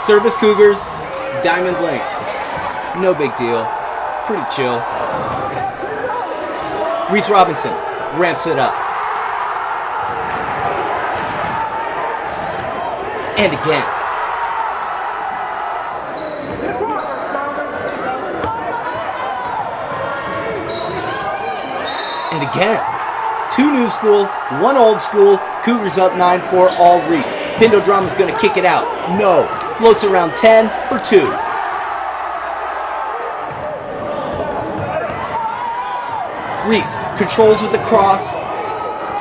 Service Cougars, Dimond Lynx. No big deal. Pretty chill. Reese Robinson ramps it up. And again. And again. 2 new school, 1 old school. Cougars up 9-4, all Reese. Pindo Drama's going to kick it out. No. Floats around 10 for 2. Reese controls with the cross.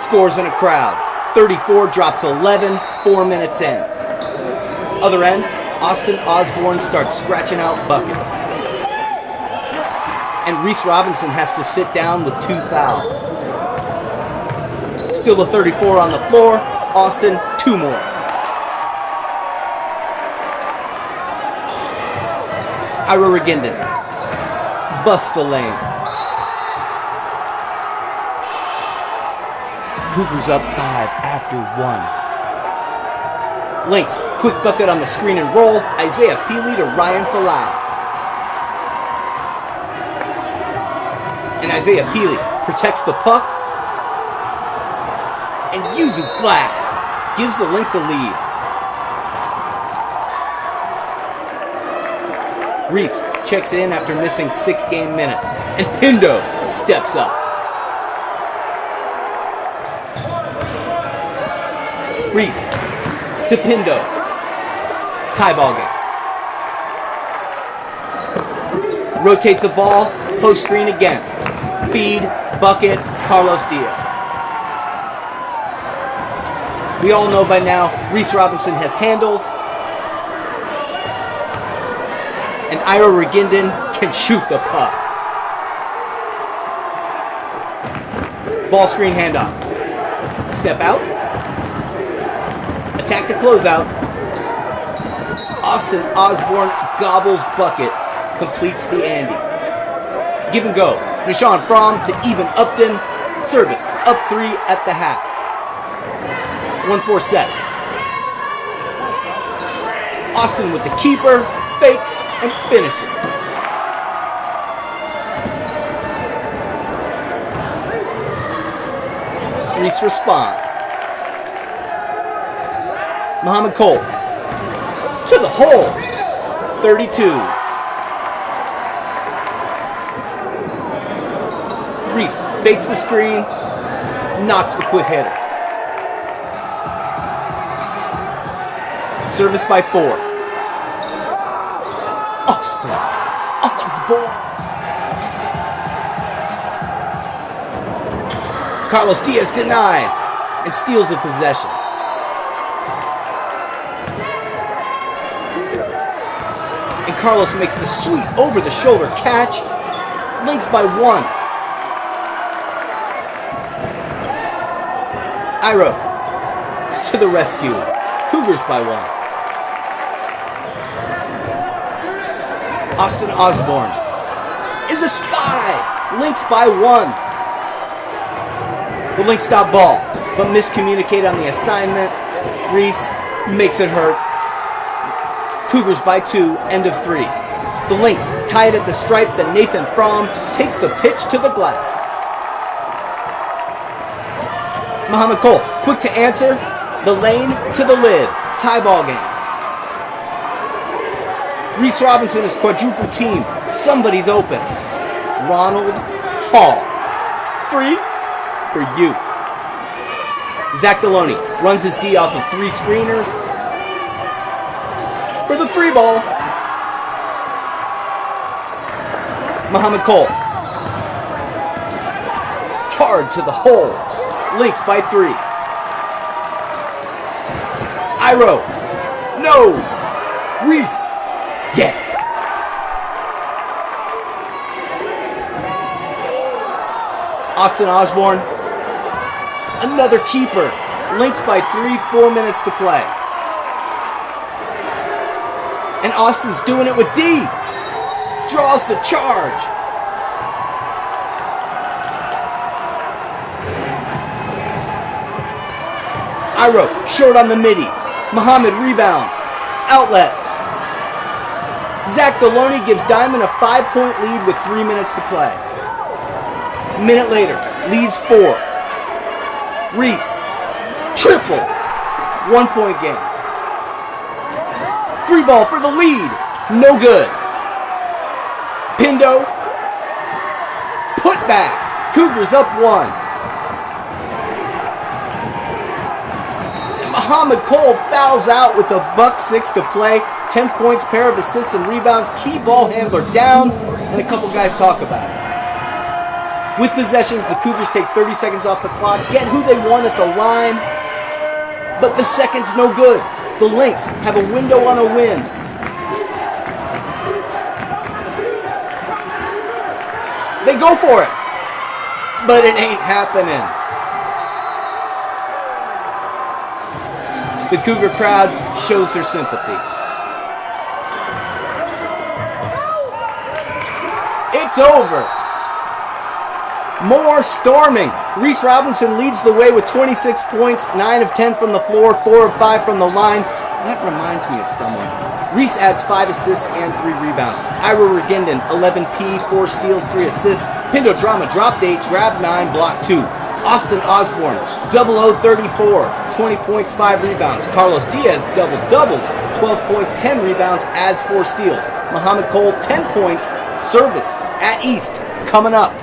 Scores in a crowd. 34 drops 11, 4 minutes in. Other end, Austin Osborne starts scratching out buckets. And Reese Robinson has to sit down with 2 fouls. Still a 34 on the floor. Austin, 2 more. Ira Reginden busts the lane. Cougars up 5 after 1. Lynx, quick bucket on the screen and roll. Isaiah Peely to Ryan Falau. And Isaiah Peely protects the puck and uses glass. Gives the Lynx a lead. Reese checks in after missing 6 game minutes. And Pindo steps up. Reese to Pindo. Tie ball game. Rotate the ball. Post screen against. Feed. Bucket. Carlos Diaz. We all know by now Reese Robinson has handles. And Ira Reginden can shoot the puck. Ball screen handoff. Step out. Attack to closeout. Austin Osborne gobbles buckets. Completes the Andy. Give and go. Nishan Fromm to even Upton. Service up 3 at the half. 1-4 set. Austin with the keeper. Fakes and finishes. Reese responds. Muhammad Cole to the hole. 32s. Reese fakes the screen. Knocks the quick hitter. Service by 4. Austin Osborne. Carlos Diaz denies and steals the possession. And Carlos makes the sweet over-the-shoulder catch. Lynx by 1. Iro to the rescue. Cougars by 1. Austin Osborne is a spy. Lynx by 1. The Lynx stop ball, but miscommunicate on the assignment. Reese makes it hurt. Cougars by 2, end of 3. The Lynx tied at the stripe, then Nathan Fromm takes the pitch to the glass. Muhammad Cole, quick to answer. The lane to the lid. Tie ball game. Reese Robinson is quadruple team. Somebody's open. Ronald Hall. 3 for you. Zach Deloney runs his D off of 3 screeners. For the 3 ball. Muhammad Cole. Hard to the hole. Lynx by 3. Iro. No. Reese. Yes. Austin Osborne. Another keeper. Lynx by 3, 4 minutes to play. And Austin's doing it with D. Draws the charge. Iro, short on the midi. Muhammad rebounds. Outlets. Zach Deloney gives Dimond a 5-point lead with 3 minutes to play. A minute later, leads 4. Reese triples. 1-point game. 3 ball for the lead. No good. Pindo. Put back. Cougars up 1. Muhammad Cole fouls out with a $1.06 to play. 10 points, pair of assists and rebounds. Key ball handler down, and a couple guys talk about it. With possessions, the Cougars take 30 seconds off the clock, get who they want at the line, but the second's no good. The Lynx have a window on a win. They go for it, but it ain't happening. The Cougar crowd shows their sympathy. It's over. More storming. Reese Robinson leads the way with 26 points, 9 of 10 from the floor, 4 of 5 from the line. That reminds me of someone. Reese adds 5 assists and 3 rebounds. Ira Regendon, 11P, 4 steals, 3 assists. Pindo Drama dropped 8, grabbed 9, blocked 2. Austin Osborne, 00-34, 20 points, 5 rebounds. Carlos Diaz, double-doubles, 12 points, 10 rebounds, adds 4 steals. Muhammad Cole, 10 points, service at East, coming up.